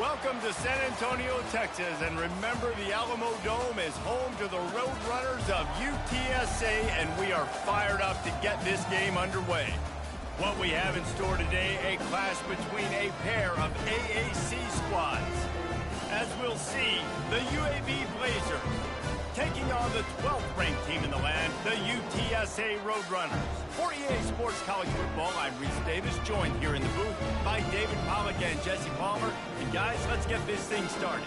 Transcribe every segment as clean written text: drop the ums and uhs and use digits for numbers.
Welcome to San Antonio, Texas, and remember the Alamo Dome is home to the Roadrunners of UTSA, and we are fired up to get this game underway. What we have in store today, a clash between a pair of AAC squads. As we'll see, the UAB Blazers taking on the 12th ranked team in the land, the UTSA Roadrunners. For EA Sports College Football, I'm Reese Davis, joined here in the booth by David Pollack and Jesse Palmer. And guys, let's get this thing started.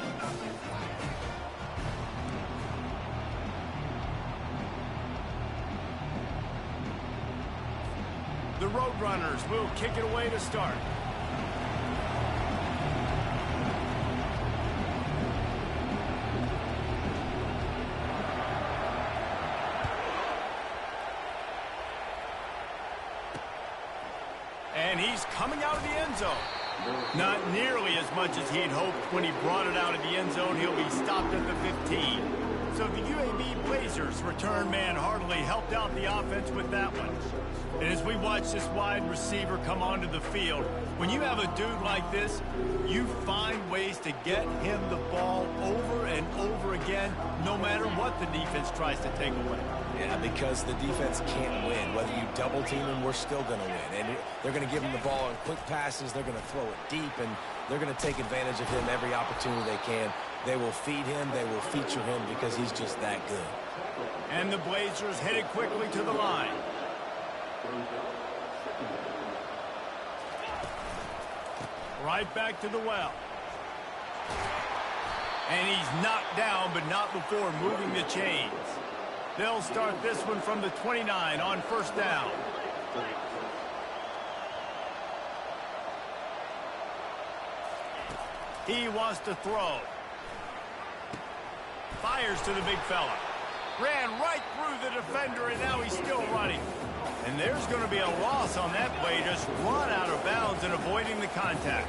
The Roadrunners will kick it away to start. And he's coming out of the end zone. Not nearly as much as he'd hoped when he brought it out of the end zone. He'll be stopped at the 15. So the UAB Blazers return man heartily helped out the offense with that one. And as we watch this wide receiver come onto the field, when you have a dude like this, you find ways to get him the ball over and over again, no matter what the defense tries to take away. Yeah, because the defense can't win. Whether you double team him, we're still going to win. And they're going to give him the ball in quick passes. They're going to throw it deep, and they're going to take advantage of him every opportunity they can. They will feed him. They will feature him because he's just that good. And the Blazers headed quickly to the line. Right back to the well. And he's knocked down, but not before moving the chains. They'll start this one from the 29 on first down. He wants to throw. Fires to the big fella. Ran right through the defender, and now he's still running. And there's going to be a loss on that play, just run out of bounds and avoiding the contact.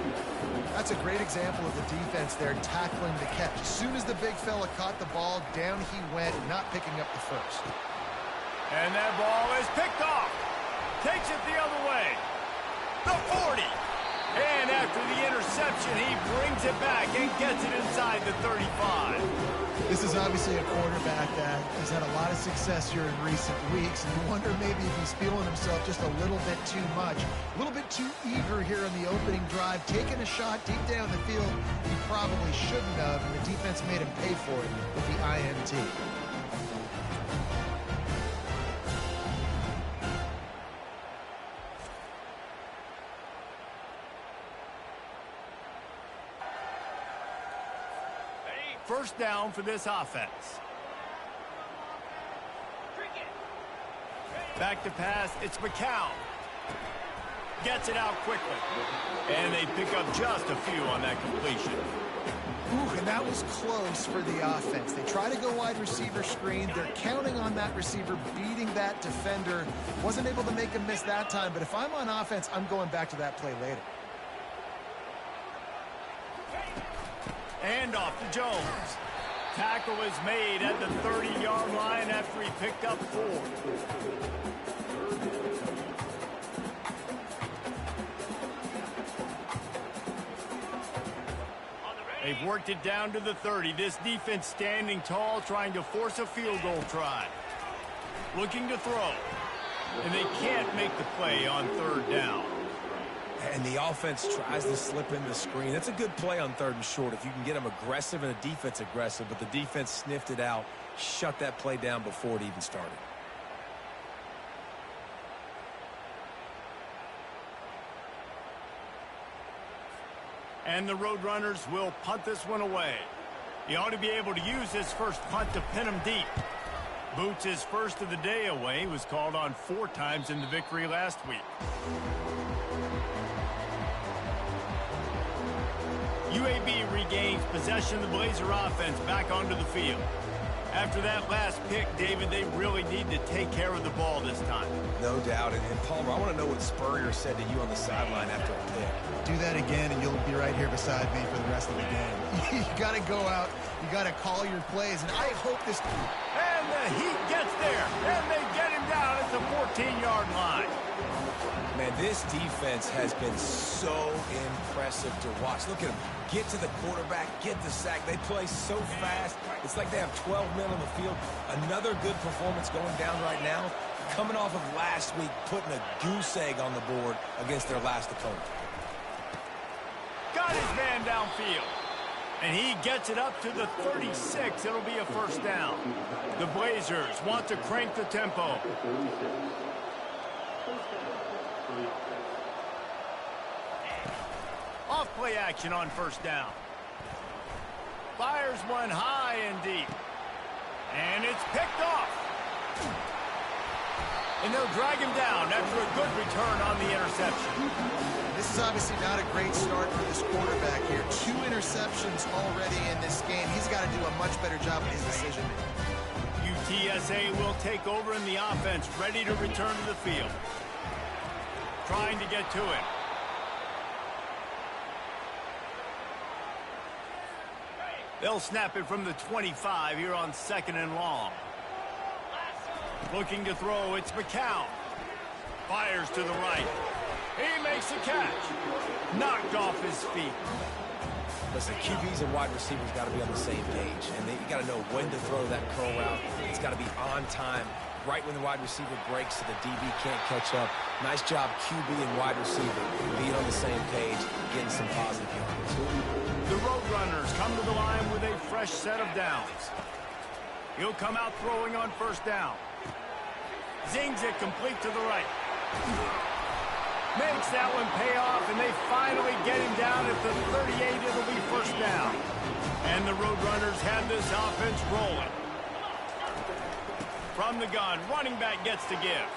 That's a great example of the defense there tackling the catch. As soon as the big fella caught the ball, down he went, not picking up the first. And that ball is picked off. Takes it the other way. The 40. And after the interception, he brings it back and gets it inside the 35. This is obviously a quarterback that has had a lot of success here in recent weeks, and you wonder maybe if he's feeling himself just a little bit too much, a little bit too eager here in the opening drive, taking a shot deep down the field he probably shouldn't have, and the defense made him pay for it with the INT. First down for this offense. Back to pass, it's McCown. Gets it out quickly. And they pick up just a few on that completion. Ooh, and that was close for the offense. They try to go wide receiver screen. They're counting on that receiver beating that defender. Wasn't able to make him miss that time, but if I'm on offense, I'm going back to that play later. And off to Jones. Tackle is made at the 30-yard line after he picked up 4. They've worked it down to the 30. This defense standing tall, trying to force a field goal try. Looking to throw. And they can't make the play on third down. And the offense tries to slip in the screen. That's a good play on third and short if you can get them aggressive and the defense aggressive, but the defense sniffed it out, shut that play down before it even started. And the Roadrunners will punt this one away. He ought to be able to use his first punt to pin him deep. Boots his first of the day away. He was called on 4 times in the victory last week. UAB regains possession of the Blazer offense back onto the field. After that last pick, David, they really need to take care of the ball this time. No doubt. And Palmer, I want to know what Spurrier said to you on the sideline after a pick. Do that again, and you'll be right here beside me for the rest of the game. You got to go out. You got to call your plays, and I hope this... And the Heat gets there, and they get him down at the 14-yard line. Man, this defense has been so impressive to watch. Look at them. Get to the quarterback, get the sack. They play so fast. It's like they have 12 men on the field. Another good performance going down right now. Coming off of last week, putting a goose egg on the board against their last opponent. Got his man downfield. And he gets it up to the 36. It'll be a first down. The Blazers want to crank the tempo. Off play action on first down. Fires one high and deep. And it's picked off. And they'll drag him down after a good return on the interception. This is obviously not a great start for this quarterback here. 2 interceptions already in this game. He's got to do a much better job with his decision-making. UTSA will take over in the offense, ready to return to the field. Trying to get to it. They'll snap it from the 25 here on 2nd and long. Looking to throw, it's McCown. Fires to the right. He makes the catch. Knocked off his feet. Listen, QBs and wide receivers got to be on the same page. And you got to know when to throw that curl route. It's got to be on time, right when the wide receiver breaks so the DB can't catch up. Nice job, QB and wide receiver, being on the same page, getting some positive yards. The Roadrunners come to the line with a fresh set of downs. He'll come out throwing on first down. Zings it complete to the right. Makes that one pay off, and they finally get him down at the 38. It'll be first down. And the Roadrunners have this offense rolling. From the gun, running back gets to give.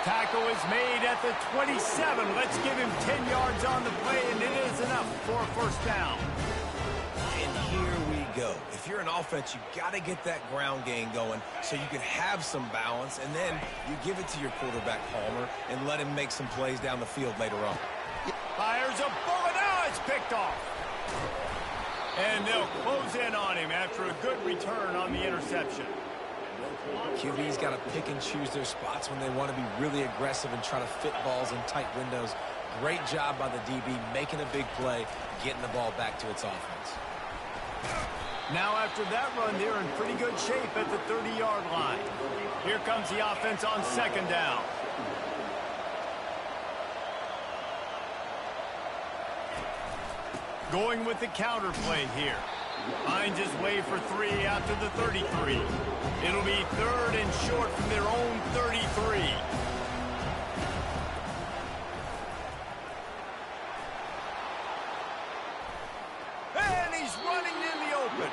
Tackle is made at the 27. Let's give him 10 yards on the play, and it is enough for a first down. And here we go. If you're an offense, you got to get that ground game going so you can have some balance, and then you give it to your quarterback, Palmer, and let him make some plays down the field later on. Fires a bullet. Now it's picked off. And they'll close in on him after a good return on the interception. QB's got to pick and choose their spots when they want to be really aggressive and try to fit balls in tight windows. Great job by the DB making a big play, getting the ball back to its offense. Now after that run, they're in pretty good shape at the 30-yard line. Here comes the offense on 2nd down. Going with the counter play here. Finds his way for 3 out to the 33. It'll be 3rd and short from their own 33. And he's running in the open.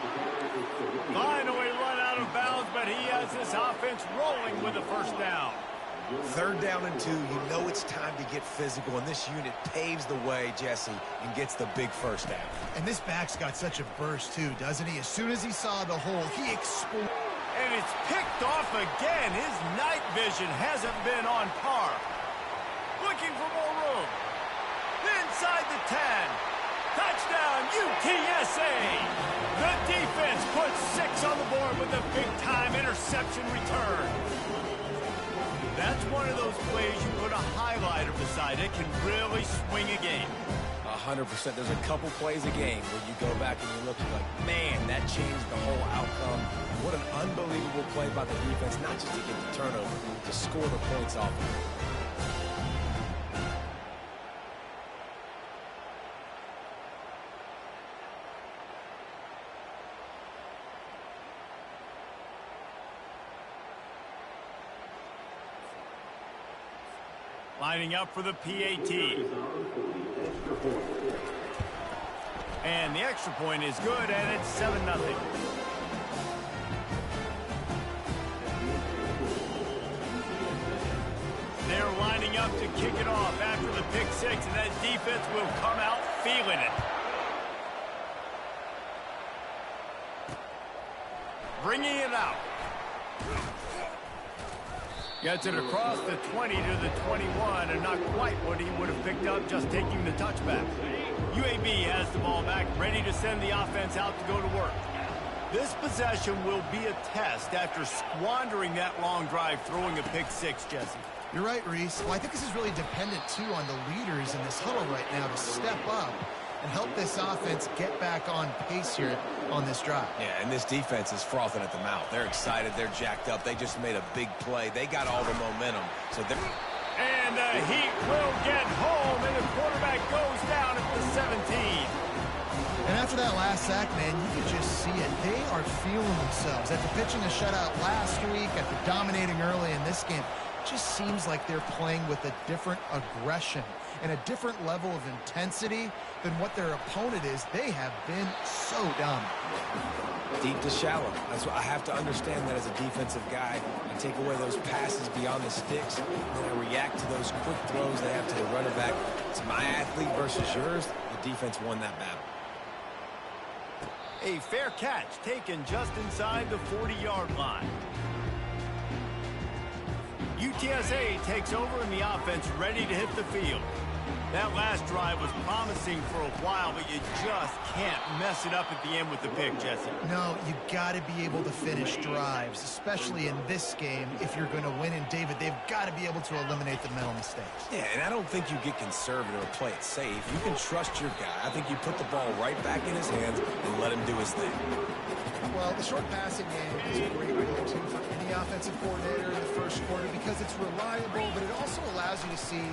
Finally run out of bounds, but he has this offense rolling with a first down. 3rd down and 2, you know it's time to get physical, and this unit paves the way, Jesse, and gets the big first down. And this back's got such a burst, too, doesn't he? As soon as he saw the hole, he exploded. And it's picked off again. His night vision hasn't been on par. Looking for more room. Inside the 10. Touchdown, UTSA! The defense puts 6 on the board with a big-time interception return. That's one of those plays you put a highlighter beside it, can really swing a game. 100%. There's a couple plays a game where you go back and you look and like, man, that changed the whole outcome. What an unbelievable play by the defense, not just to get the turnover, to score the points off of it. Lining up for the PAT. And the extra point is good, and it's 7-0. They're lining up to kick it off after the pick 6, and that defense will come out feeling it. Bringing it out. Gets it across the 20 to the 21, and not quite what he would have picked up just taking the touchback. UAB has the ball back, ready to send the offense out to go to work. This possession will be a test after squandering that long drive, throwing a pick 6, Jesse. You're right, Reese. Well, I think this is really dependent, too, on the leaders in this huddle right now to step up and help this offense get back on pace here on this drive. Yeah, and this defense is frothing at the mouth. They're excited. They're jacked up. They just made a big play. They got all the momentum. So they're... And the Heat will get home, and the quarterback goes down at the 17. And after that last sack, man, you could just see it. They are feeling themselves. After pitching a shutout last week, after dominating early in this game, it just seems like they're playing with a different aggression and a different level of intensity than what their opponent is. They have been so dominant. Deep to shallow. That's what I have to understand that as a defensive guy. I take away those passes beyond the sticks, and then I react to those quick throws they have to the running back. It's my athlete versus yours. The defense won that battle. A fair catch taken just inside the 40-yard line. UTSA takes over and the offense ready to hit the field. That last drive was promising for a while, but you just can't mess it up at the end with the pick, Jesse. No, you got to be able to finish drives, especially in this game. If you're going to win, and David, they've got to be able to eliminate the mental mistakes. Yeah, and I don't think you get conservative or play it safe. You can trust your guy. I think you put the ball right back in his hands and let him do his thing. Well, the short passing game is a great go-to for any offensive coordinator in the first quarter because it's reliable, but it also allows you to see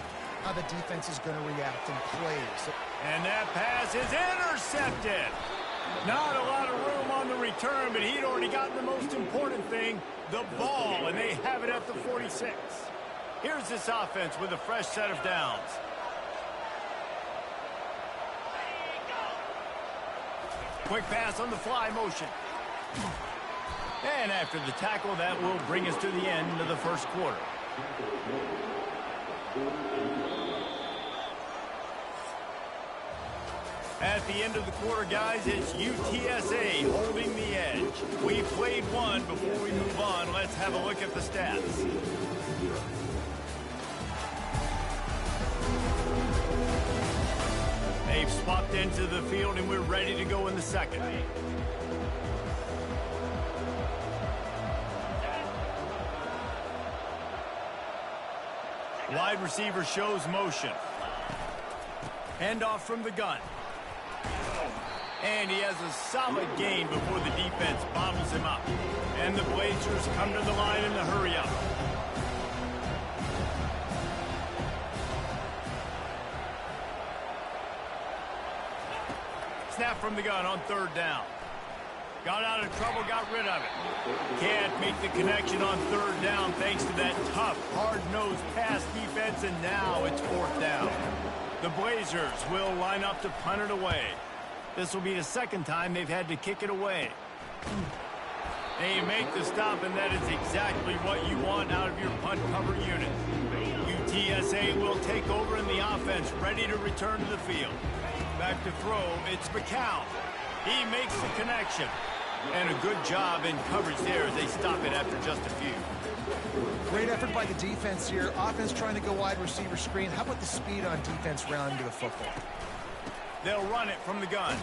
how the defense is going to react and play. And that pass is intercepted. Not a lot of room on the return, but he'd already gotten the most important thing, the ball, and they have it at the 46. Here's this offense with a fresh set of downs. Quick pass on the fly motion. And after the tackle, that will bring us to the end of the first quarter. At the end of the quarter, guys, it's UTSA holding the edge. We played one. Before we move on, let's have a look at the stats. They've swapped into the field, and we're ready to go in the second. Wide receiver shows motion. Handoff from the gun. And he has a solid gain before the defense bottles him up. And the Blazers come to the line in the hurry-up. Snap from the gun on third down. Got out of trouble, got rid of it. Can't make the connection on third down thanks to that tough, hard-nosed pass defense, and now it's fourth down. The Blazers will line up to punt it away. This will be the second time they've had to kick it away. They make the stop, and that is exactly what you want out of your punt cover unit. UTSA will take over in the offense, ready to return to the field. Back to throw, it's McCown. He makes the connection. And a good job in coverage there as they stop it after just a few. Great effort by the defense here. Offense trying to go wide receiver screen. How about the speed on defense rounding to the football? They'll run it from the gun.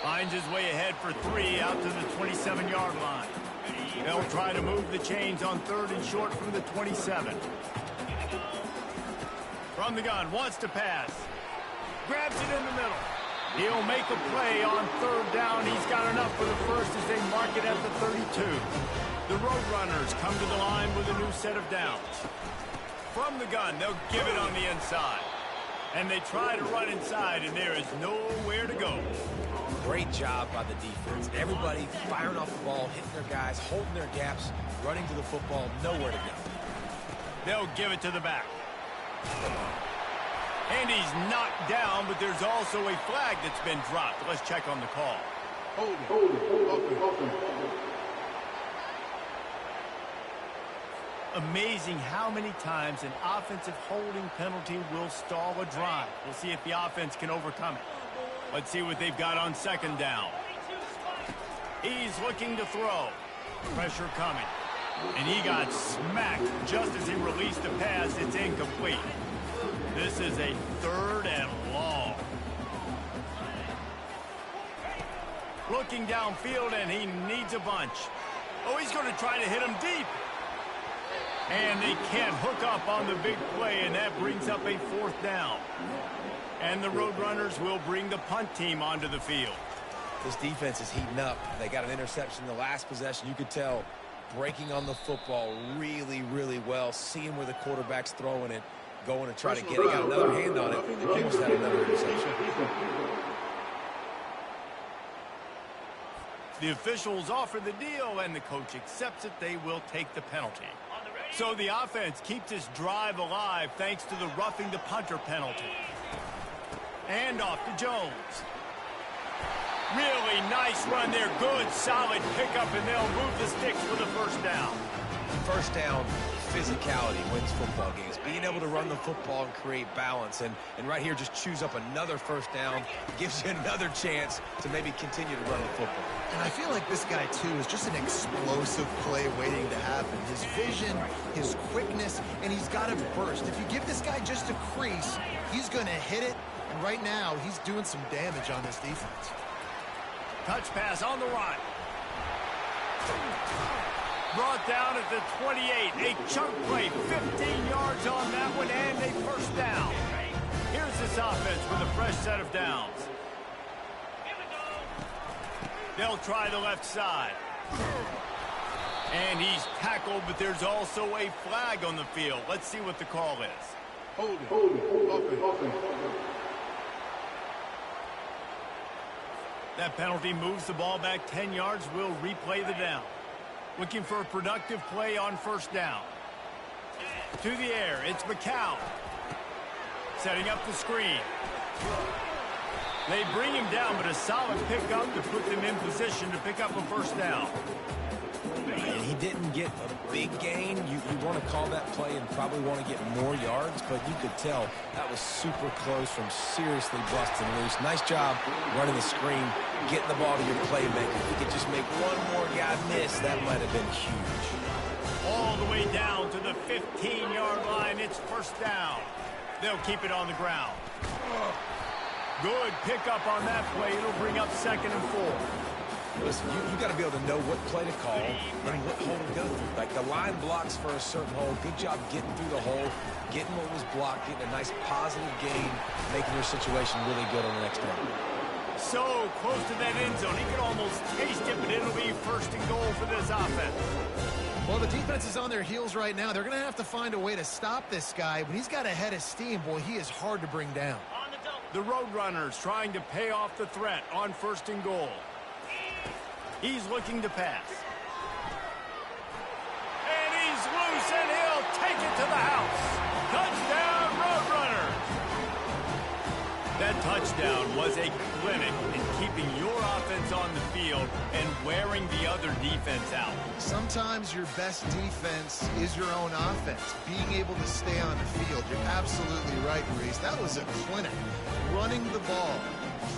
Finds his way ahead for three out to the 27-yard line. They'll try to move the chains on third and short from the 27. From the gun, wants to pass. Grabs it in the middle. He'll make a play on third down. He's got enough for the first as they mark it at the 32. The Roadrunners come to the line with a new set of downs. From the gun, they'll give it on the inside. And they try to run inside, and there is nowhere to go. Great job by the defense. Everybody firing off the ball, hitting their guys, holding their gaps, running to the football, nowhere to go. They'll give it to the back. And he's knocked down, but there's also a flag that's been dropped. Let's check on the call. Amazing how many times an offensive holding penalty will stall a drive. We'll see if the offense can overcome it. Let's see what they've got on second down. He's looking to throw. Pressure coming. And he got smacked just as he released the pass. It's incomplete. This is a third and long. Looking downfield, and he needs a bunch. Oh, he's going to try to hit him deep. And they can't hook up on the big play, and that brings up a 4th down. And the Roadrunners will bring the punt team onto the field. This defense is heating up. They got an interception in the last possession. You could tell breaking on the football really, really well, seeing where the quarterback's throwing it, going to try to get it. Got another hand on it. They almost had another interception. The officials offer the deal, and the coach accepts it. They will take the penalty. So the offense keeps this drive alive thanks to the roughing the punter penalty. And off to Jones. Really nice run there. Good, solid pickup, and they'll move the sticks for the 1st down. First down, physicality wins football games. Being able to run the football and create balance. And right here, just choose up another 1st down. Gives you another chance to maybe continue to run the football. And I feel like this guy, too, is just an explosive play waiting to happen. His vision, his quickness, and he's got a burst. If you give this guy just a crease, he's going to hit it. And right now, he's doing some damage on this defense. Touch pass on the run. Brought down at the 28. A chunk play, 15 yards on that one, and a 1st down. Here's this offense with a fresh set of downs. They'll try the left side. And he's tackled, but there's also a flag on the field. Let's see what the call is. Hold it. That penalty moves the ball back 10 yards. We'll replay the down. Looking for a productive play on 1st down. To the air, it's McCown. Setting up the screen. They bring him down, but a solid pickup to put them in position to pick up a 1st down. And he didn't get a big gain. You want to call that play and probably want to get more yards, but you could tell that was super close from seriously busting loose. Nice job running the screen, getting the ball to your playmaker. If you could just make one more guy miss, that might have been huge. All the way down to the 15-yard line. It's 1st down. They'll keep it on the ground. Good pickup on that play. It'll bring up 2nd and 4. Listen, you got to be able to know what play to call and what hole to go through. Like the line blocks for a certain hole. Good job getting through the hole, getting what was blocked, getting a nice positive gain, making your situation really good on the next down. So close to that end zone. He could almost taste it, but it'll be 1st and goal for this offense. Well, the defense is on their heels right now. They're going to have to find a way to stop this guy. When he's got a head of steam, boy, he is hard to bring down. The Roadrunners trying to pay off the threat on 1st and goal. He's looking to pass. And he's loose, and he'll take it to the house. Touchdown, Roadrunners! That touchdown was a clinic in keeping your offense on the field and wearing the other defense out. Sometimes your best defense is your own offense. Being able to stay on the field. You're absolutely right, Reese. That was a clinic. Running the ball,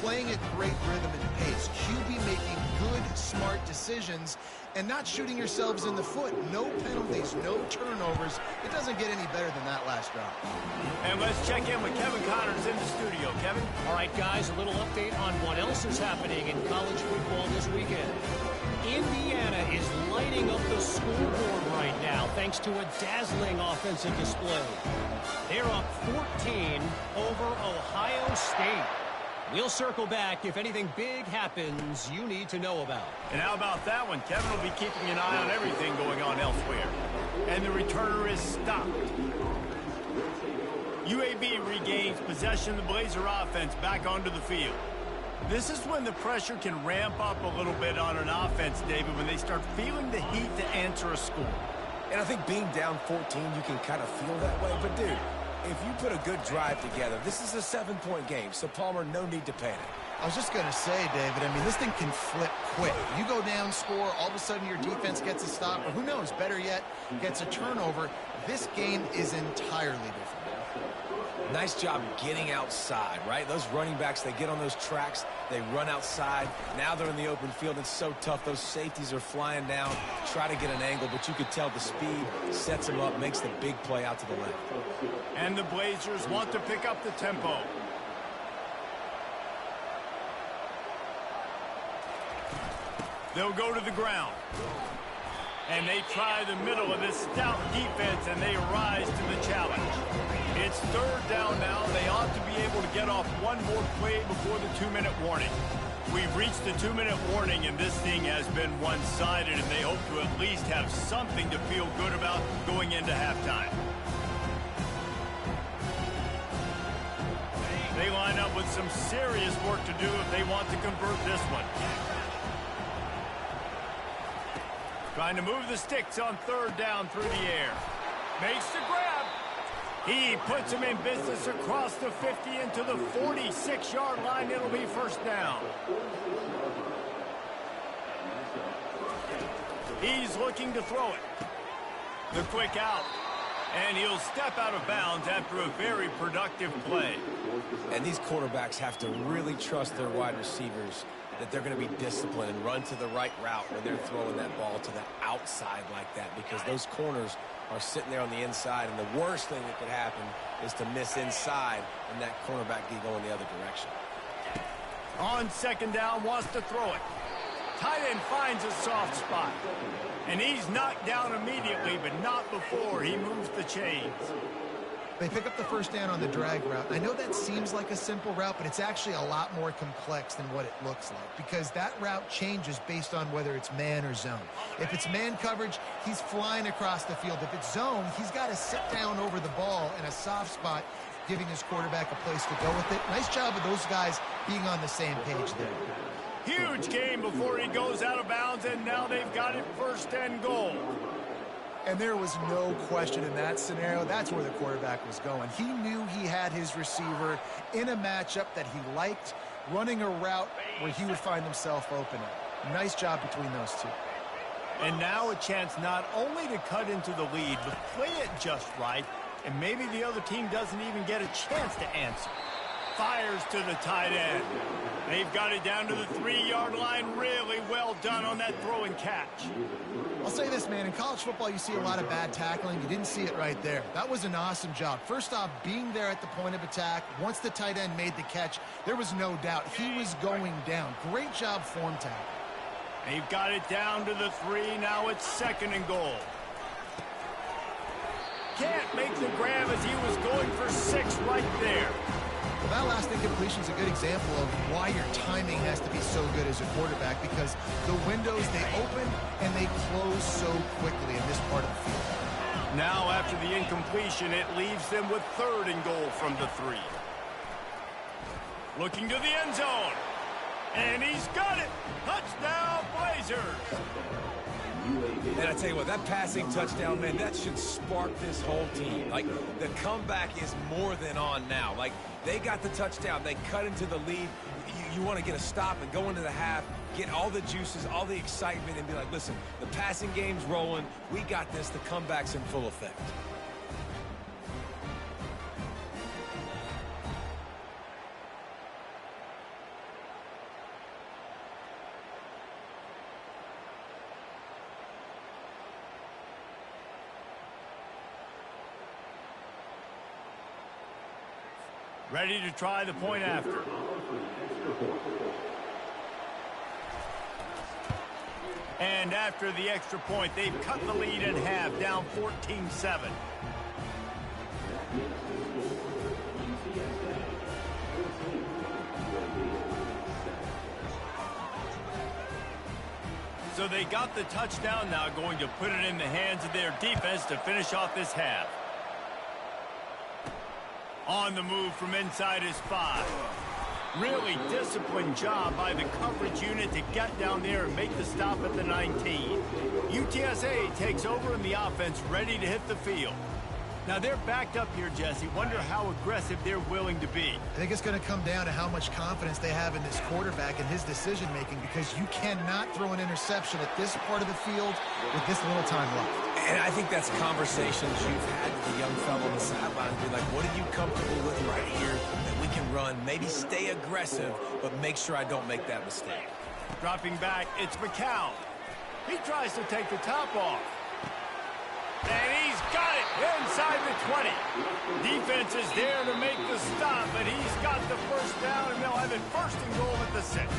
playing at great rhythm and pace. QB making good, smart decisions and not shooting yourselves in the foot. No penalties, no turnovers. It doesn't get any better than that last drive. And let's check in with Kevin Connors in the studio. Kevin? All right, guys, a little update on what else is happening in college football this weekend. Indiana is lighting up the scoreboard right now thanks to a dazzling offensive display. They're up 14 over Ohio State. We'll circle back if anything big happens you need to know about. And how about that one? Kevin will be keeping an eye on everything going on elsewhere. And the returner is stopped. UAB regains possession of the Blazer offense back onto the field. This is when the pressure can ramp up a little bit on an offense, David, when they start feeling the heat to answer a score. And I think being down 14, you can kind of feel that way. But, dude, if you put a good drive together, this is a 7-point game. So, Palmer, no need to panic. I was just going to say, David, I mean, this thing can flip quick. You go down, score, all of a sudden your defense gets a stop, or who knows, better yet, gets a turnover. This game is entirely different. Nice job getting outside, right? Those running backs, they get on those tracks, they run outside. Now they're in the open field. It's so tough. Those safeties are flying down, try to get an angle, but you could tell the speed sets them up, makes the big play out to the left. And the Blazers want to pick up the tempo. They'll go to the ground. And they try the middle of this stout defense, and they rise to the challenge. It's third down now. They ought to be able to get off one more play before the 2-minute warning. We've reached the 2-minute warning, and this thing has been one-sided, and they hope to at least have something to feel good about going into halftime. They line up with some serious work to do if they want to convert this one. Trying to move the sticks on third down through the air. Makes the grab. He puts him in business across the 50 into the 46-yard line. It'll be first down. He's looking to throw it. The quick out. And he'll step out of bounds after a very productive play. And these quarterbacks have to really trust their wide receivers that they're going to be disciplined and run to the right route when they're throwing that ball to the outside like that, because those corners are sitting there on the inside, and the worst thing that could happen is to miss inside and that cornerback be going the other direction. On second down, wants to throw it. Tight end finds a soft spot. And he's knocked down immediately, but not before he moves the chains. They pick up the first down on the drag route. I know that seems like a simple route, but it's actually a lot more complex than what it looks like, because that route changes based on whether it's man or zone. If it's man coverage, he's flying across the field. If it's zone, he's got to sit down over the ball in a soft spot, giving his quarterback a place to go with it. Nice job of those guys being on the same page there. Huge game before he goes out of bounds, and now they've got it first and goal. And there was no question in that scenario. That's where the quarterback was going. He knew he had his receiver in a matchup that he liked, running a route where he would find himself open. Nice job between those two. And now a chance not only to cut into the lead, but play it just right, and maybe the other team doesn't even get a chance to answer. Fires to the tight end. They've got it down to the 3-yard line. Really well done on that throw and catch. I'll say this, man. In college football, you see a lot of bad tackling. You didn't see it right there. That was an awesome job. First off, being there at the point of attack. Once the tight end made the catch, there was no doubt he was going down. Great job form tackle. They've got it down to the 3. Now it's second and goal. Can't make the grab as he was going for 6 right there. Well, that last incompletion is a good example of why your timing has to be so good as a quarterback, because the windows, they open and they close so quickly in this part of the field. Now after the incompletion, it leaves them with third and goal from the 3. Looking to the end zone. And he's got it. Touchdown, Blazers. And I tell you what, that passing touchdown, man, that should spark this whole team. Like, the comeback is more than on now. Like, they got the touchdown. They cut into the lead. You want to get a stop and go into the half, get all the juices, all the excitement, and be like, listen, the passing game's rolling. We got this. The comeback's in full effect. Ready to try the point after. And after the extra point, they've cut the lead in half, down 14-7. So they got the touchdown, now going to put it in the hands of their defense to finish off this half. On the move from inside his 5. Really disciplined job by the coverage unit to get down there and make the stop at the 19. UTSA takes over in the offense, ready to hit the field. Now they're backed up here, Jesse. Wonder how aggressive they're willing to be. I think it's going to come down to how much confidence they have in this quarterback and his decision-making, because you cannot throw an interception at this part of the field with this little time left. And I think that's conversations you've had with the young fellow on the sideline. Be like, what are you comfortable with right here that we can run? Maybe stay aggressive, but make sure I don't make that mistake. Dropping back, it's McCown. He tries to take the top off. And he's got it inside the 20. Defense is there to make the stop, but he's got the first down, and they'll have it first and goal at the 6.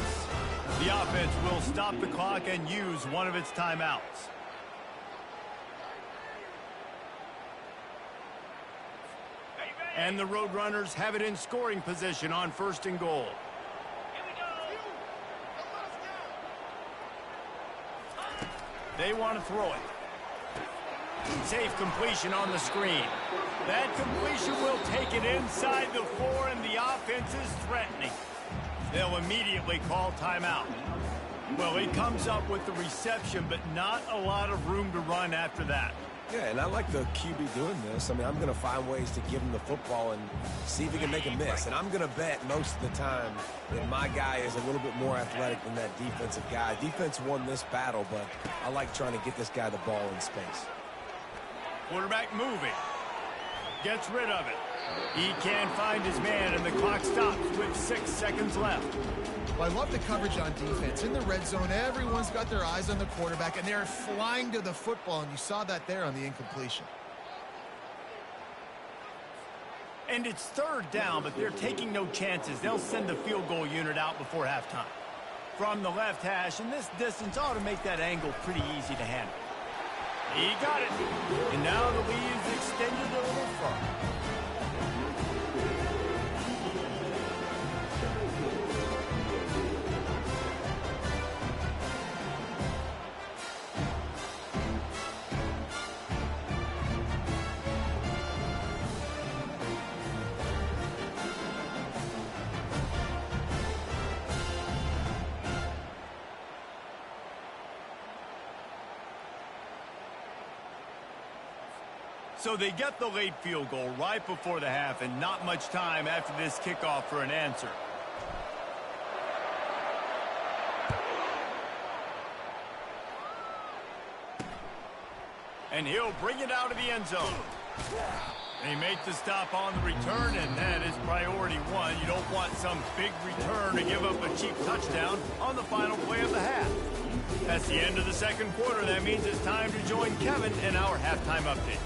The offense will stop the clock and use one of its timeouts. And the Roadrunners have it in scoring position on 1st and goal. They want to throw it. Safe completion on the screen. That completion will take it inside the 4, and the offense is threatening. They'll immediately call timeout. Well, he comes up with the reception, but not a lot of room to run after that. Yeah, and I like the QB doing this. I mean, I'm going to find ways to give him the football and see if he can make a miss. And I'm going to bet most of the time that my guy is a little bit more athletic than that defensive guy. Defense won this battle, but I like trying to get this guy the ball in space. Quarterback moving. Gets rid of it. He can't find his man, and the clock stops with 6 seconds left. Well, I love the coverage on defense. In the red zone, everyone's got their eyes on the quarterback, and they're flying to the football, and you saw that there on the incompletion. And it's 3rd down, but they're taking no chances. They'll send the field goal unit out before halftime. From the left hash, and this distance ought to make that angle pretty easy to handle. He got it. And now the lead is extended a little further. So they get the late field goal right before the half, and not much time after this kickoff for an answer. And he'll bring it out of the end zone. They make the stop on the return, and that is priority 1. You don't want some big return to give up a cheap touchdown on the final play of the half. That's the end of the 2nd quarter. That means it's time to join Kevin in our halftime update.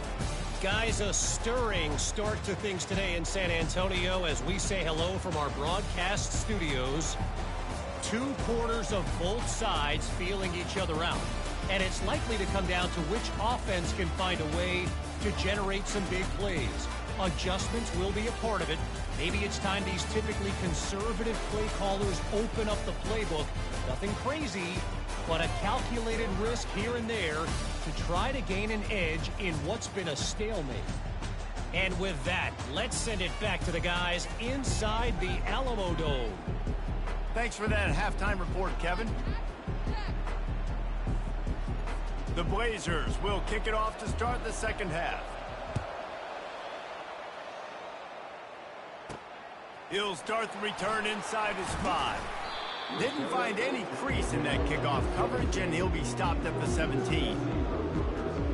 Guys, a stirring start to things today in San Antonio as we say hello from our broadcast studios. 2 quarters of both sides feeling each other out. And it's likely to come down to which offense can find a way to generate some big plays. Adjustments will be a part of it. Maybe it's time these typically conservative play callers open up the playbook. Nothing crazy, but a calculated risk here and there to try to gain an edge in what's been a stalemate. And with that, let's send it back to the guys inside the Alamo Dome. Thanks for that halftime report, Kevin. The Blazers will kick it off to start the 2nd half. He'll start the return inside his 5. Didn't find any crease in that kickoff coverage, and he'll be stopped at the 17.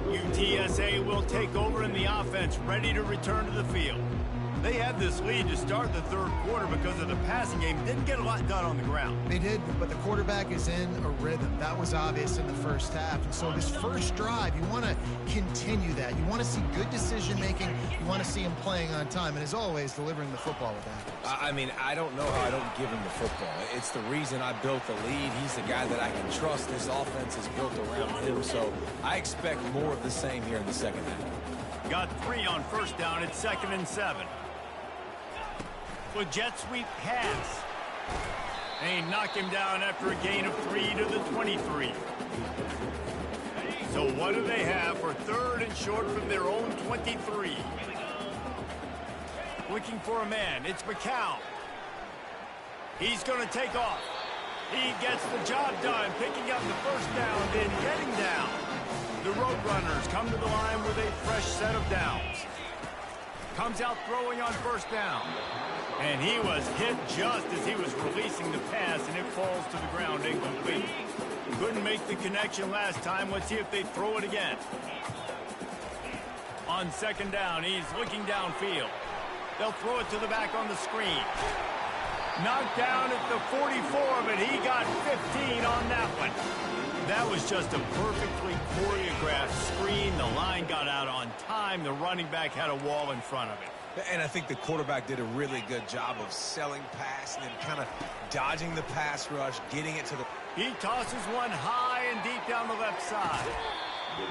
UTSA will take over in the offense, ready to return to the field. They had this lead to start the 3rd quarter because of the passing game. Didn't get a lot done on the ground. They did, but the quarterback is in a rhythm. That was obvious in the 1st half. And so this first drive, you want to continue that. You want to see good decision-making. You want to see him playing on time. And as always, delivering the football with that. I mean, I don't know how I don't give him the football. It's the reason I built the lead. He's the guy that I can trust. This offense is built around him. So I expect more of the same here in the 2nd half. Got 3 on 1st down. It's 2nd and 7. With jet sweep pass. They knock him down after a gain of 3 to the 23. So what do they have for 3rd and short from their own 23? Looking for a man. It's McCown. He's going to take off. He gets the job done, picking up the 1st down, then getting down. The Roadrunners come to the line with a fresh set of downs. Comes out throwing on 1st down. And he was hit just as he was releasing the pass, and it falls to the ground incomplete. Couldn't make the connection last time. Let's see if they throw it again. On 2nd down, he's looking downfield. They'll throw it to the back on the screen. Knocked down at the 44, but he got 15 on that one. That was just a perfectly choreographed screen. The line got out on time. The running back had a wall in front of it. And I think the quarterback did a really good job of selling pass and then kind of dodging the pass rush, getting it to the... He tosses one high and deep down the left side.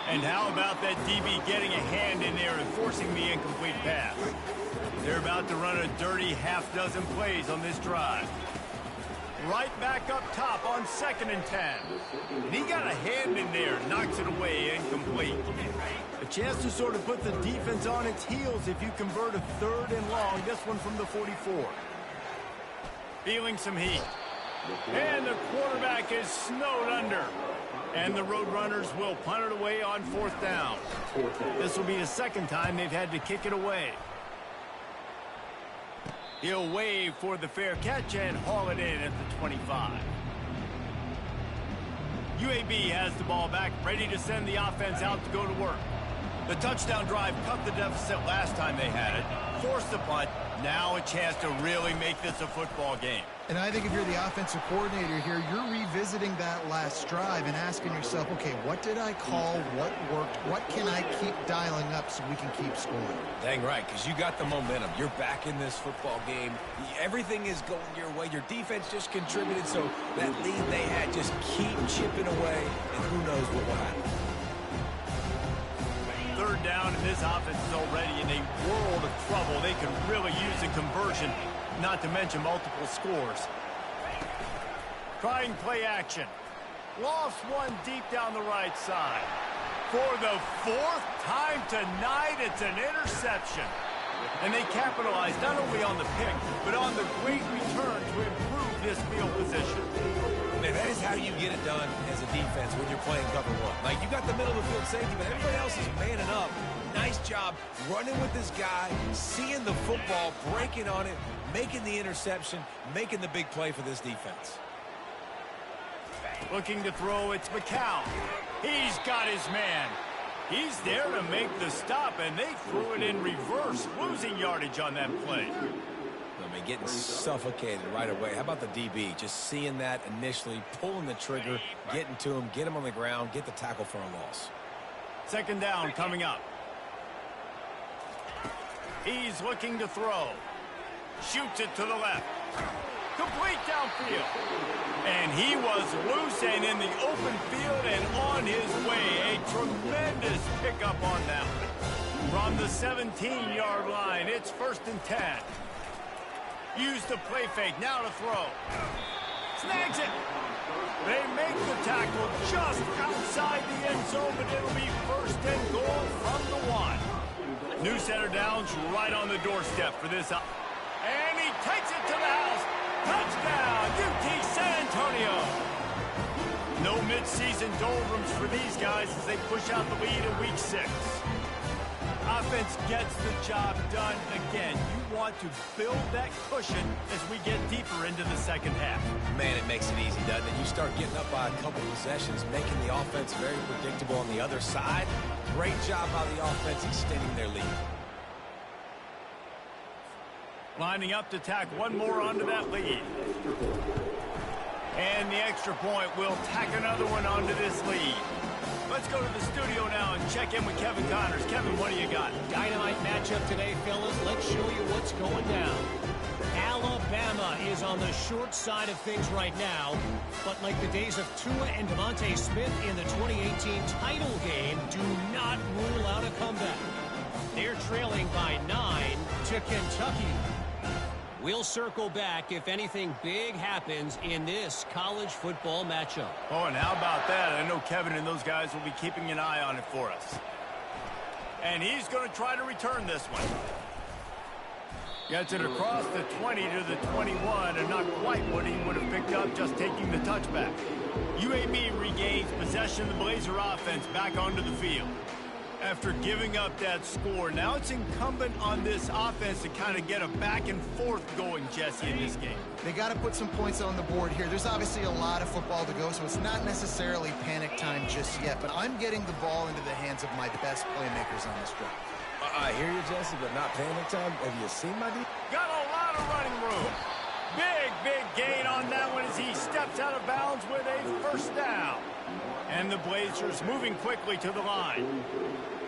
And how about that DB getting a hand in there and forcing the incomplete pass? They're about to run a dirty half-dozen plays on this drive. Right back up top on 2nd and 10. And he got a hand in there, knocks it away, incomplete. A chance to sort of put the defense on its heels if you convert a 3rd and long, this one from the 44. Feeling some heat. And the quarterback is snowed under. And the Roadrunners will punt it away on 4th down. This will be the 2nd time they've had to kick it away. He'll wave for the fair catch and haul it in at the 25. UAB has the ball back, ready to send the offense out to go to work. The touchdown drive cut the deficit last time they had it, forced the punt, now a chance to really make this a football game. And I think if you're the offensive coordinator here, you're revisiting that last drive and asking yourself, okay, what did I call? What worked? What can I keep dialing up so we can keep scoring? Dang right, because you got the momentum. You're back in this football game. Everything is going your way. Your defense just contributed, so that lead they had, just keep chipping away, and who knows what will happen. 3rd down, and this offense is already in a world of trouble. They could really use a conversion, not to mention multiple scores. Trying play action. Lost one deep down the right side. For the 4th time tonight, it's an interception. And they capitalize not only on the pick, but on the great return to improve this field position. Man, that is how you get it done as a defense when you're playing cover 1. Like, you got the middle of the field safety, but everybody else is manning up. Nice job running with this guy, seeing the football, breaking on it, making the interception, making the big play for this defense. Looking to throw, it's McCown. He's got his man. He's there to make the stop, and they threw it in reverse, losing yardage on that play. I mean, getting suffocated right away. How about the DB? Just seeing that initially, pulling the trigger, getting to him, get him on the ground, get the tackle for a loss. 2nd down coming up. He's looking to throw. Shoots it to the left. Complete downfield. And he was loose and in the open field and on his way. A tremendous pickup on that one. From the 17-yard line, it's 1st and 10. Use the play fake, now to throw. Snags it. They make the tackle just outside the end zone, but it'll be 1st and goal from the 1. New center downs right on the doorstep for this. And he takes it to the house. Touchdown, UT San Antonio. No midseason doldrums for these guys as they push out the lead in week 6. Offense gets the job done again. You want to build that cushion as we get deeper into the 2nd half. Man, it makes it easy, doesn't it? You start getting up by a couple possessions, making the offense very predictable on the other side. Great job by the offense extending their lead. Lining up to tack one more onto that lead. And the extra point will tack another one onto this lead. Let's go to the studio now and check in with Kevin Connors. Kevin, what do you got? Dynamite matchup today, fellas. Let's show you what's going down. Alabama is on the short side of things right now, but like the days of Tua and Devontae Smith in the 2018 title game, do not rule out a comeback. They're trailing by 9 to Kentucky. We'll circle back if anything big happens in this college football matchup. Oh, and how about that? I know Kevin and those guys will be keeping an eye on it for us. And he's going to try to return this one. Gets it across the 20 to the 21, and not quite what he would have picked up just taking the touchback. UAB regains possession of the Blazer offense back onto the field. After giving up that score, now it's incumbent on this offense to kind of get a back and forth going, Jesse, in this game. They got to put some points on the board here. There's obviously a lot of football to go, so it's not necessarily panic time just yet, but I'm getting the ball into the hands of my best playmakers on this drive. I hear you, Jesse, but not panic time. Have you seen my defense? Got a lot of running room. Big gain on that one as he steps out of bounds with a 1st down. And the Blazers moving quickly to the line.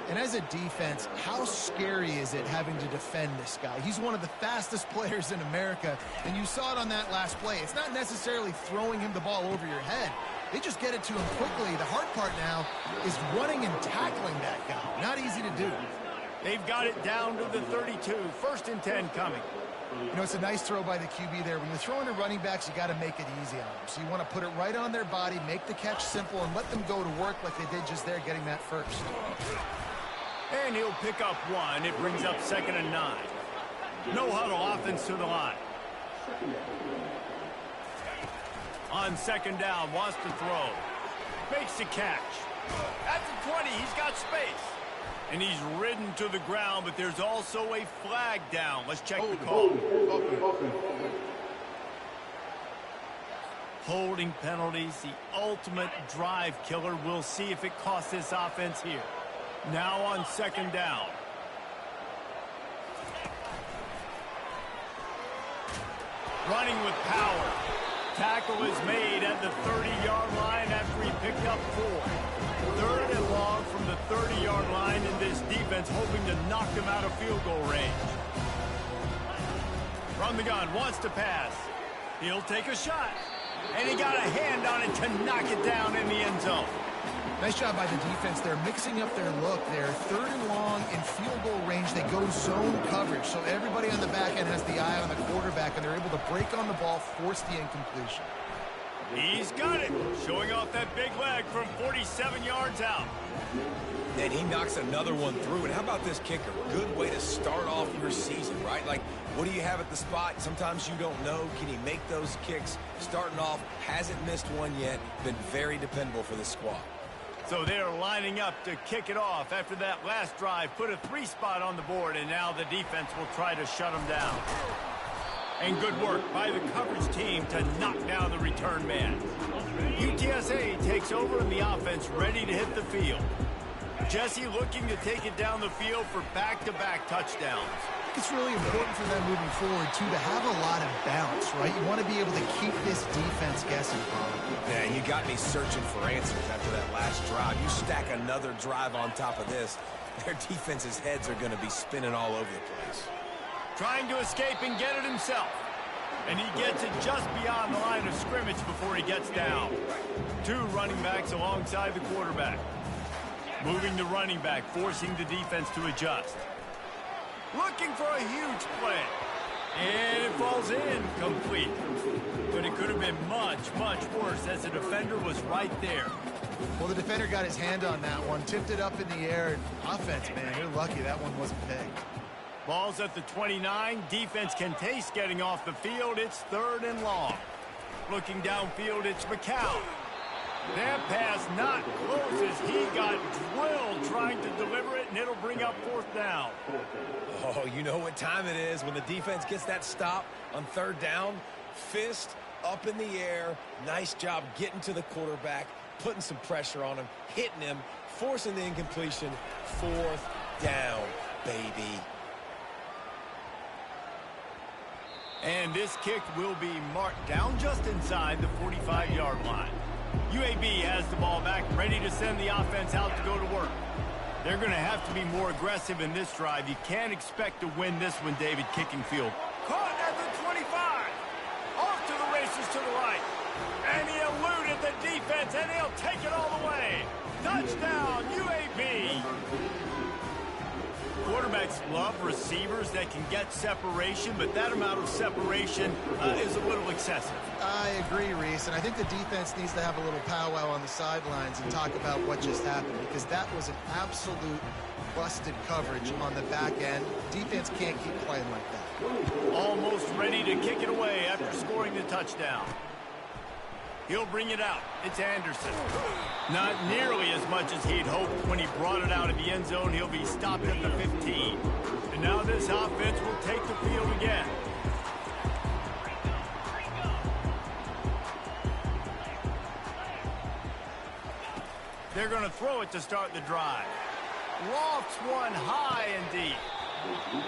And as a defense, how scary is it having to defend this guy? He's one of the fastest players in America, and you saw it on that last play. It's not necessarily throwing him the ball over your head. They just get it to him quickly. The hard part now is running and tackling that guy. Not easy to do. They've got it down to the 32. 1st and 10 coming. You know, it's a nice throw by the QB there. When you're throwing to running backs, you got to make it easy on them. So you want to put it right on their body, make the catch simple, and let them go to work like they did just there, getting that first. And he'll pick up 1. It brings up 2nd and 9. No huddle offense to the line. On 2nd down, wants to throw. Makes the catch. At the 20, he's got space. And he's ridden to the ground, but there's also a flag down. Let's check the call. Holding penalties, the ultimate drive killer. We'll see if it costs this offense here. Now on 2nd down. Running with power. Tackle is made at the 30-yard line after he picked up 4. 3rd and long from the 30-yard line, and this defense hoping to knock them out of field goal range. From the gun, wants to pass. He'll take a shot. And he got a hand on it to knock it down in the end zone. Nice job by the defense. They're mixing up their look. They're 3rd and long in field goal range. They go zone coverage. So everybody on the back end has the eye on the quarterback, and they're able to break on the ball, force the incompletion. He's got it. Showing off that big leg from 47 yards out. And he knocks another one through. And how about this kicker? Good way to start off your season, right? Like, what do you have at the spot? Sometimes you don't know. Can he make those kicks? Starting off, hasn't missed one yet. Been very dependable for the squad. So they're lining up to kick it off after that last drive. Put a 3 spot on the board, and now the defense will try to shut them down. And good work by the coverage team to knock down the return man. UTSA takes over in the offense, ready to hit the field. Jesse looking to take it down the field for back-to-back touchdowns. It's really important for them moving forward, too, to have a lot of bounce, right? You want to be able to keep this defense guessing. Yeah, you got me searching for answers after that last drive. You stack another drive on top of this, their defense's heads are going to be spinning all over the place. Trying to escape and get it himself. And he gets it just beyond the line of scrimmage before he gets down. 2 running backs alongside the quarterback. Moving the running back, forcing the defense to adjust. Looking for a huge play. And it falls in complete. But it could have been much, much worse as the defender was right there. Well, the defender got his hand on that one, tipped it up in the air. Offense, man, you're lucky that one wasn't pegged. Ball's at the 29. Defense can taste getting off the field. It's 3rd and long. Looking downfield, it's McCown. That pass not close as he got drilled trying to deliver it, and it'll bring up 4th down. Oh, you know what time it is when the defense gets that stop on 3rd down. Fist up in the air. Nice job getting to the quarterback, putting some pressure on him, hitting him, forcing the incompletion. 4th down, baby. And this kick will be marked down just inside the 45-yard line. UAB has the ball back, ready to send the offense out to go to work. They're going to have to be more aggressive in this drive. You can't expect to win this one, David, kicking field. Caught at the 25. Off to the races to the right. And he eluded the defense, and he'll take it all the way. Touchdown, UAB. Quarterbacks love receivers that can get separation, but that amount of separation is a little excessive. I agree, Reese, and I think the defense needs to have a little powwow on the sidelines and talk about what just happened, because that was an absolute busted coverage on the back end. Defense can't keep playing like that. Almost ready to kick it away after scoring the touchdown. He'll bring it out. It's Anderson. Not nearly as much as he'd hoped when he brought it out of the end zone. He'll be stopped at the 15. And now this offense will take the field again. They're going to throw it to start the drive. Lofts one high and deep.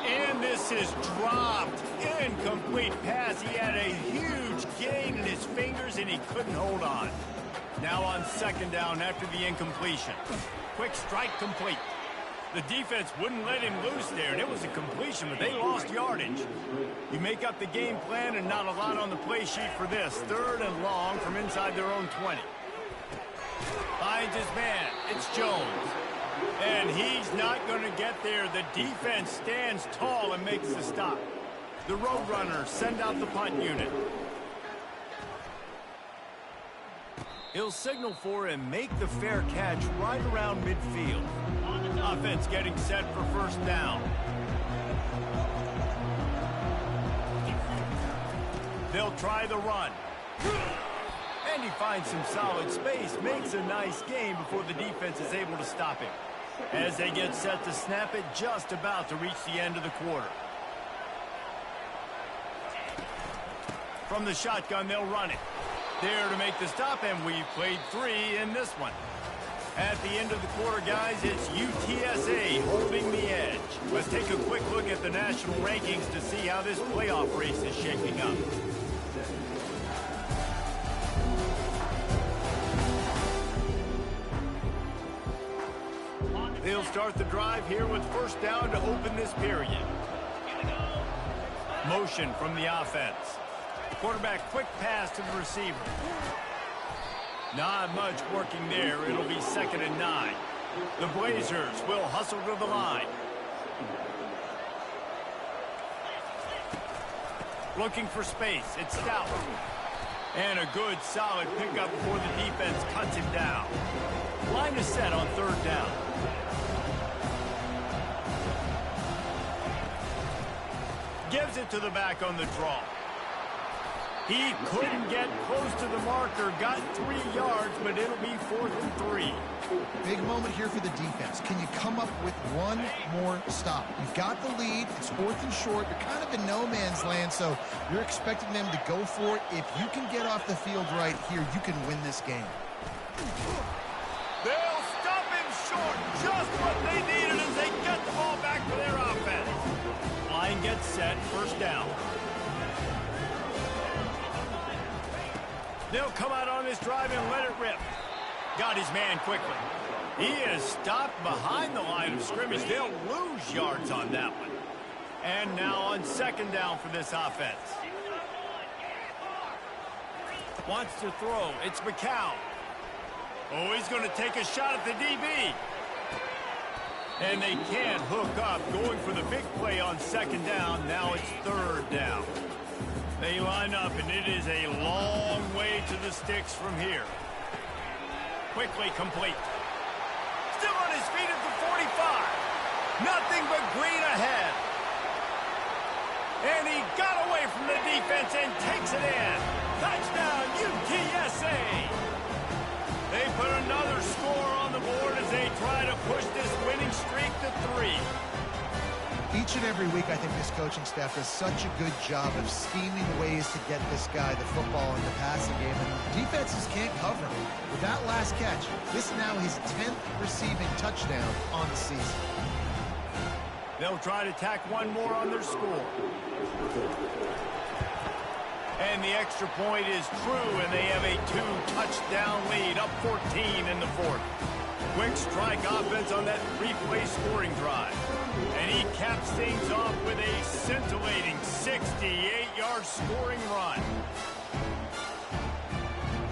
And this is dropped. Incomplete pass. He had a huge gain in his fingers, and he couldn't hold on. Now on 2nd down after the incompletion. Quick strike complete. The defense wouldn't let him loose there, and it was a completion, but they lost yardage. You make up the game plan and not a lot on the play sheet for this. 3rd and long from inside their own 20. finds his man. It's Jones. And he's not going to get there. The defense stands tall and makes the stop. The Roadrunners send out the punt unit. He'll signal for and make the fair catch right around midfield. Offense getting set for first down. They'll try the run. And he finds some solid space, makes a nice gain before the defense is able to stop him. As they get set to snap it, just about to reach the end of the quarter. From the shotgun, they'll run it. There to make the stop, and we've played 3 in this one. At the end of the quarter, guys, it's UTSA holding the edge. Let's take a quick look at the national rankings to see how this playoff race is shaping up. They'll start the drive here with first down to open this period. Motion from the offense. Quarterback quick pass to the receiver. Not much working there. It'll be 2nd and 9. The Blazers will hustle to the line. Looking for space. It's Stout. And a good solid pickup before the defense cuts him down. Line is set on 3rd down. Gives it to the back on the draw. He couldn't get close to the marker, got 3 yards, but it'll be 4th and 3. Big moment here for the defense. Can you come up with one more stop? You've got the lead. It's 4th and short. You're kind of in no man's land, so you're expecting them to go for it. If you can get off the field right here, you can win this game. They'll stop him short. Just what they needed as they get the ball back for their offense. Line gets set, first down. They'll come out on this drive and let it rip. Got his man quickly. He is stopped behind the line of scrimmage. They'll lose yards on that one. And now on 2nd down for this offense. Wants to throw. It's McCown. Oh, he's going to take a shot at the DB. And they can't hook up. Going for the big play on 2nd down. Now it's 3rd down. They line up, and it is a long way to the sticks from here. Quickly complete. Still on his feet at the 45. Nothing but green ahead. And he got away from the defense and takes it in. Touchdown, UTSA. They put another score on the board as they try to push this winning streak to 3. Each and every week, I think this coaching staff does such a good job of scheming ways to get this guy the football in the passing game, and defenses can't cover him. With that last catch, this now his 10th receiving touchdown on the season. They'll try to tack one more on their score. And the extra point is true, and they have a 2-touchdown lead, up 14 in the 4th. Quick strike offense on that 3-play scoring drive. And he caps things off with a scintillating 68-yard scoring run.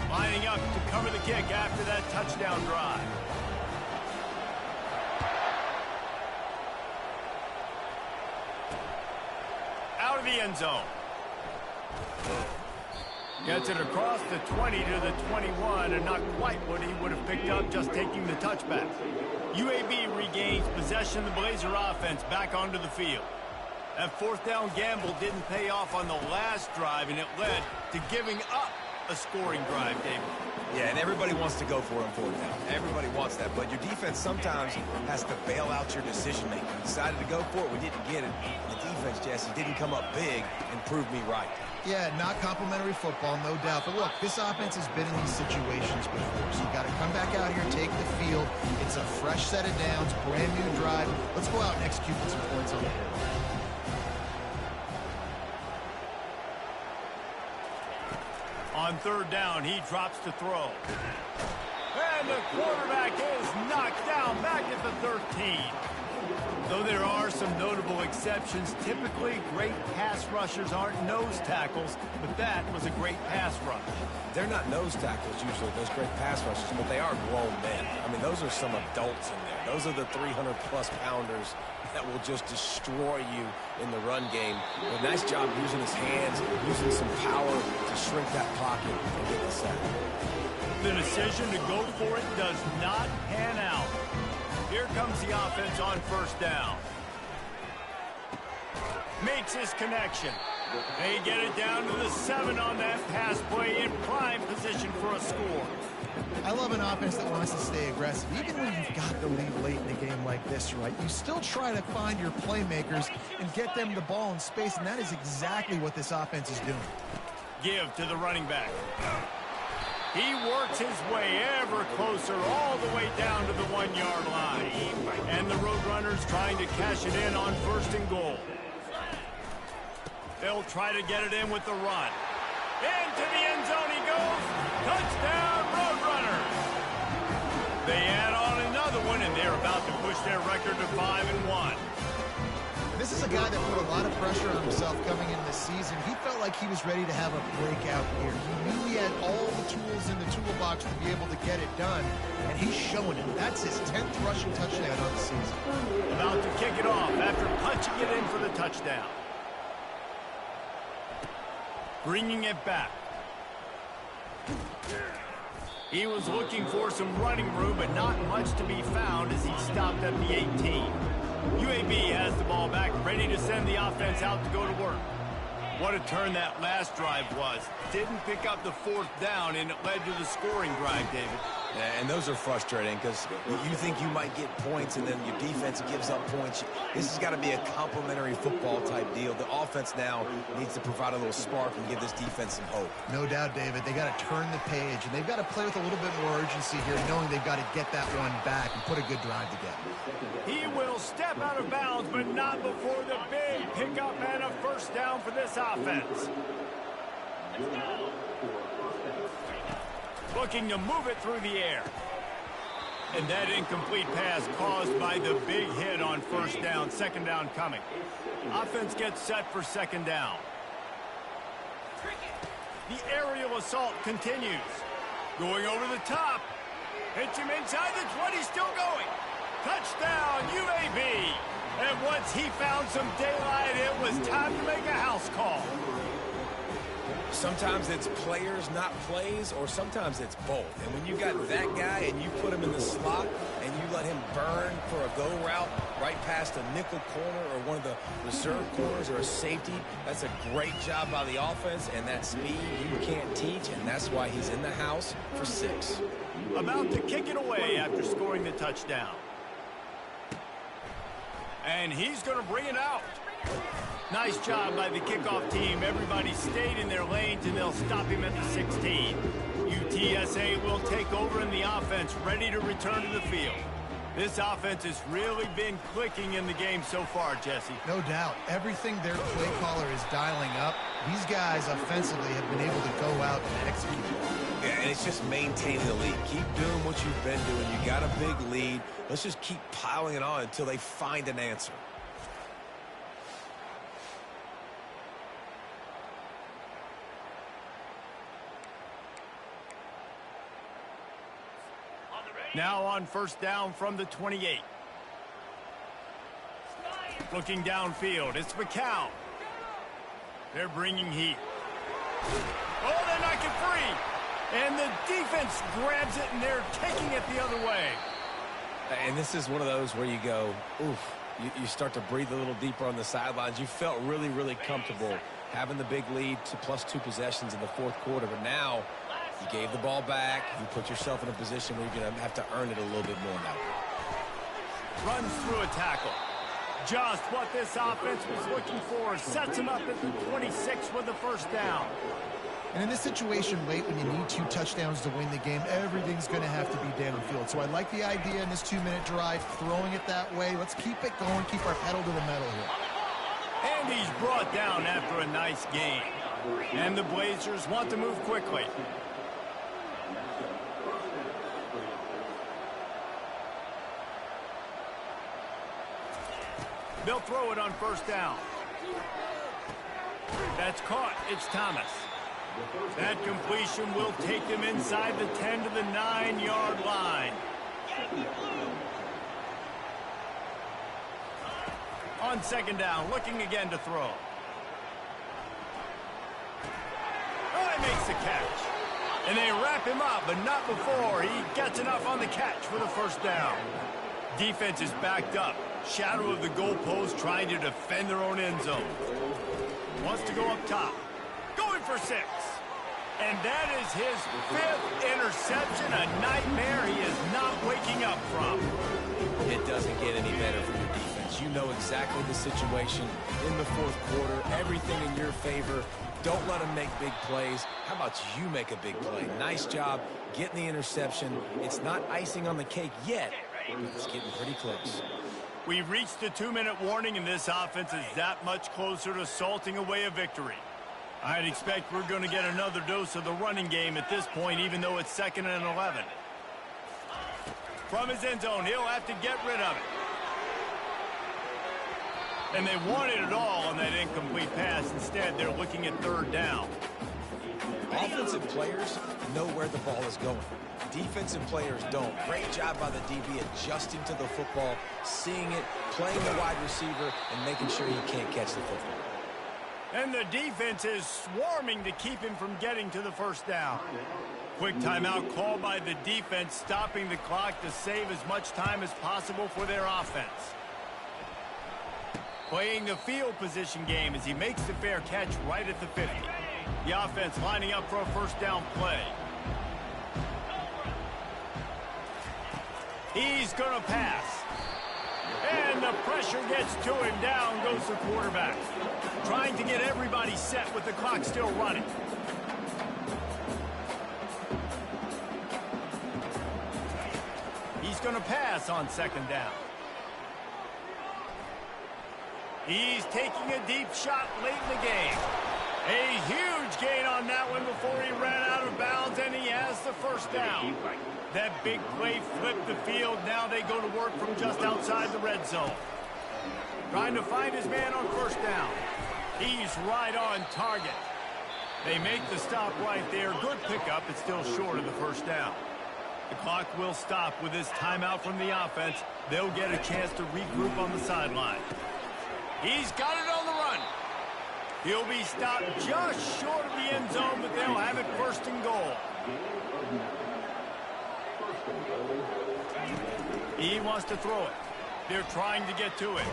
Lining up to cover the kick after that touchdown drive. Out of the end zone. Gets it across the 20 to the 21, and not quite what he would have picked up just taking the touchback. UAB regains possession of the Blazer offense back onto the field. That 4th down gamble didn't pay off on the last drive, and it led to giving up a scoring drive, David. Yeah, and everybody wants to go for it on 4th down. Everybody wants that, but your defense sometimes has to bail out your decision-making. We decided to go for it. We didn't get it. The defense, Jesse, didn't come up big and prove me right. Yeah, not complimentary football, no doubt. But look, this offense has been in these situations before, so you got to come back out here, take the field. It's a fresh set of downs, brand new drive. Let's go out and execute with some points on the board. On 3rd down, he drops to throw. And the quarterback is knocked down back at the 13. The Though there are some notable exceptions, typically great pass rushers aren't nose tackles, but that was a great pass rush. They're not nose tackles usually, those great pass rushers, but they are grown men. I mean, those are some adults in there. Those are the 300-plus pounders that will just destroy you in the run game. A nice job using his hands, using some power to shrink that pocket and get the sack. The decision to go for it does not pan out. Here comes the offense on first down. Makes his connection. They get it down to the 7 on that pass play in prime position for a score. I love an offense that wants to stay aggressive. Even when you've got the lead late in a game like this, right, you still try to find your playmakers and get them the ball in space, and that is exactly what this offense is doing. Give to the running back. He works his way ever closer all the way down to the 1-yard line. And the Roadrunners trying to cash it in on 1st and goal. They'll try to get it in with the run. Into the end zone he goes. Touchdown, Roadrunners. They add on another one, and they're about to push their record to 5-1. This is a guy that put a lot of pressure on himself coming into the season. He felt like he was ready to have a breakout year. He knew he had all the tools in the toolbox to be able to get it done, and he's showing it. That's his 10th rushing touchdown on the season. About to kick it off after punching it in for the touchdown. Bringing it back. He was looking for some running room, but not much to be found as he stopped at the 18. UAB has the ball back, ready to send the offense out to go to work. What a turn that last drive was. Didn't pick up the 4th down, and it led to the scoring drive, David. Yeah, and those are frustrating because you think you might get points and then your defense gives up points. This has got to be a complementary football type deal. The offense now needs to provide a little spark and give this defense some hope. No doubt, David. They got to turn the page, and they've got to play with a little bit more urgency here, knowing they've got to get that one back and put a good drive together. He will step out of bounds, but not before the big pickup and a 1st down for this offense. Looking to move it through the air. And that incomplete pass caused by the big hit on 1st down, 2nd down coming. Offense gets set for 2nd down. The aerial assault continues. Going over the top. Hits him inside the 20, still going. Touchdown, UAB. And once he found some daylight, it was time to make a house call. Sometimes it's players, not plays, or sometimes it's both. And when you got that guy and you put him in the slot and you let him burn for a go route right past a nickel corner or one of the reserve corners or a safety, that's a great job by the offense, and that speed you can't teach, and that's why he's in the house for 6. About to kick it away after scoring the touchdown. And he's going to bring it out. Nice job by the kickoff team. Everybody stayed in their lanes, and they'll stop him at the 16. UTSA will take over in the offense, ready to return to the field. This offense has really been clicking in the game so far, Jesse. No doubt. Everything their play caller is dialing up, these guys offensively have been able to go out and execute. Yeah, and it's just maintaining the lead. Keep doing what you've been doing. You got a big lead. Let's just keep piling it on until they find an answer. Now on 1st down from the 28. Looking downfield, it's McCown. They're bringing heat. Oh, they're knocking free. And the defense grabs it, and they're taking it the other way. And this is one of those where you go, oof, you start to breathe a little deeper on the sidelines. You felt really, really comfortable having the big lead to +2 possessions in the 4th quarter, but now you gave the ball back. You put yourself in a position where you're going to have to earn it a little bit more now. Runs through a tackle. Just what this offense was looking for. Sets him up at the 26 with the 1st down. And in this situation late when you need 2 touchdowns to win the game, everything's going to have to be downfield. So I like the idea in this 2-minute drive, throwing it that way. Let's keep it going, keep our pedal to the metal here. And he's brought down after a nice game. And the Blazers want to move quickly. They'll throw it on first down. That's caught. It's Thomas. That completion will take them inside the 10 to the 9-yard line. On second down, looking again to throw. Oh, he makes the catch. And they wrap him up, but not before he gets enough on the catch for the first down. Defense is backed up. Shadow of the goalpost, trying to defend their own end zone. Wants to go up top. Going for 6. And that is his 5th interception, a nightmare he is not waking up from. It doesn't get any better for your defense. You know exactly the situation in the fourth quarter. Everything in your favor. Don't let them make big plays. How about you make a big play? Nice job getting the interception. It's not icing on the cake yet, but it's getting pretty close. We've reached the 2-minute warning, and this offense is that much closer to salting away a victory. I'd expect we're going to get another dose of the running game at this point, even though it's 2nd and 11. From his end zone, he'll have to get rid of it. And they wanted it all on that incomplete pass. Instead, they're looking at 3rd down. Offensive players know where the ball is going. Defensive players don't. Great job by the DB adjusting to the football, seeing it, playing the wide receiver, and making sure he can't catch the football. And the defense is swarming to keep him from getting to the first down. Quick timeout called by the defense, stopping the clock to save as much time as possible for their offense. Playing the field position game as he makes the fair catch right at the 50. The offense lining up for a first down play. He's going to pass. And the pressure gets to him. Down goes the quarterback. Trying to get everybody set with the clock still running. He's going to pass on second down. He's taking a deep shot late in the game. A huge gain on that one before he ran out of bounds, and he has the first down. That big play flipped the field. Now they go to work from just outside the red zone. Trying to find his man on first down. He's right on target. They make the stop right there. Good pickup. It's still short of the first down. The clock will stop with this timeout from the offense. They'll get a chance to regroup on the sideline. He's got it on the run. He'll be stopped just short of the end zone, but they'll have it 1st and goal. He wants to throw it. They're trying to get to it.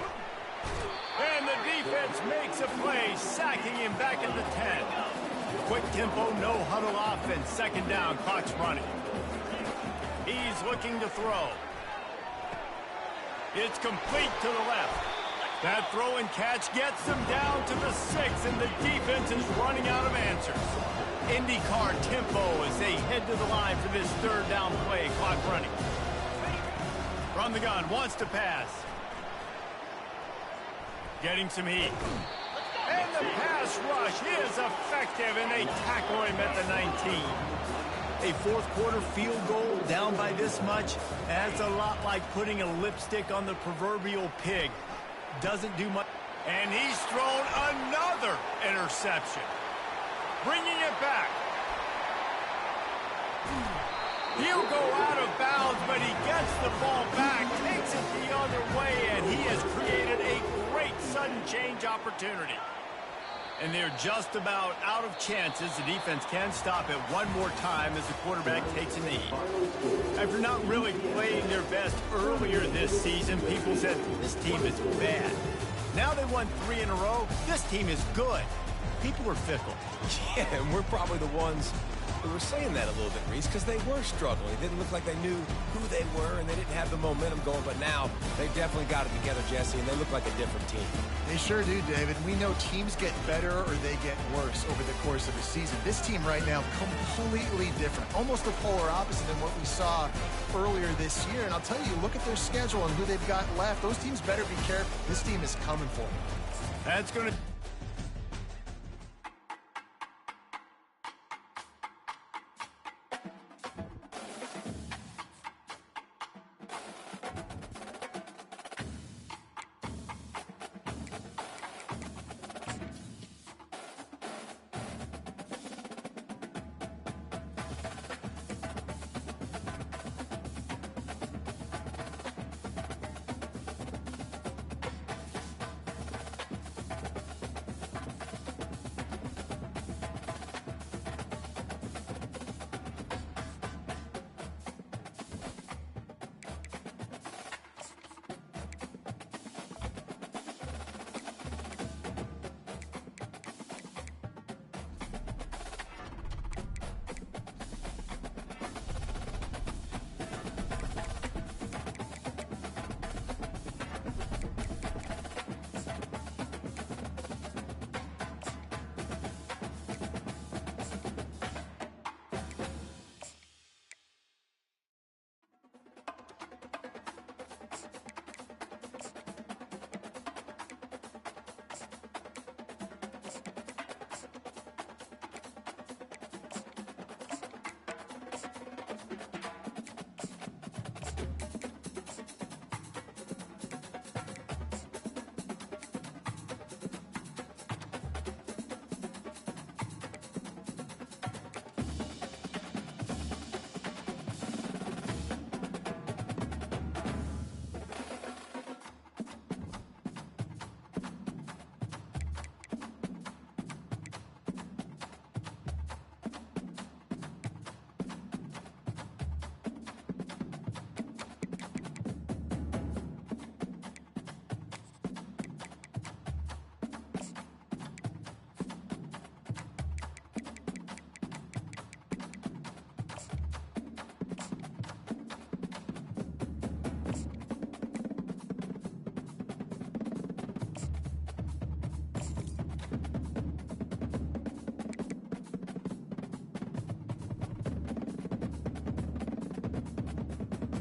And the defense makes a play, sacking him back at the 10. Quick tempo, no huddle offense. Second down, clock's running. He's looking to throw. It's complete to the left. That throw and catch gets them down to the 6, and the defense is running out of answers. IndyCar tempo as they head to the line for this 3rd down play. Clock running. From the gun, wants to pass. Getting some heat. And the pass rush is effective, and they tackle him at the 19. A fourth quarter field goal down by this much, that's a lot like putting a lipstick on the proverbial pig. Doesn't do much. And he's thrown another interception. Bringing it back. He'll go out of bounds, but he gets the ball back, takes it the other way, and he has created a great sudden change opportunity. And they're just about out of chances. The defense can stop it one more time as the quarterback takes a knee. After not really playing their best earlier this season, people said this team is bad. Now they won 3 in a row. This team is good. People are fickle. Yeah, and we're probably the ones who were saying that a little bit, Reese, because they were struggling. It didn't look like they knew who they were, and they didn't have the momentum going. But now they definitely got it together, Jesse, and they look like a different team. They sure do, David. We know teams get better or they get worse over the course of a season. This team right now, completely different. Almost the polar opposite than what we saw earlier this year. And I'll tell you, look at their schedule and who they've got left. Those teams better be careful. This team is coming for them. That's going to...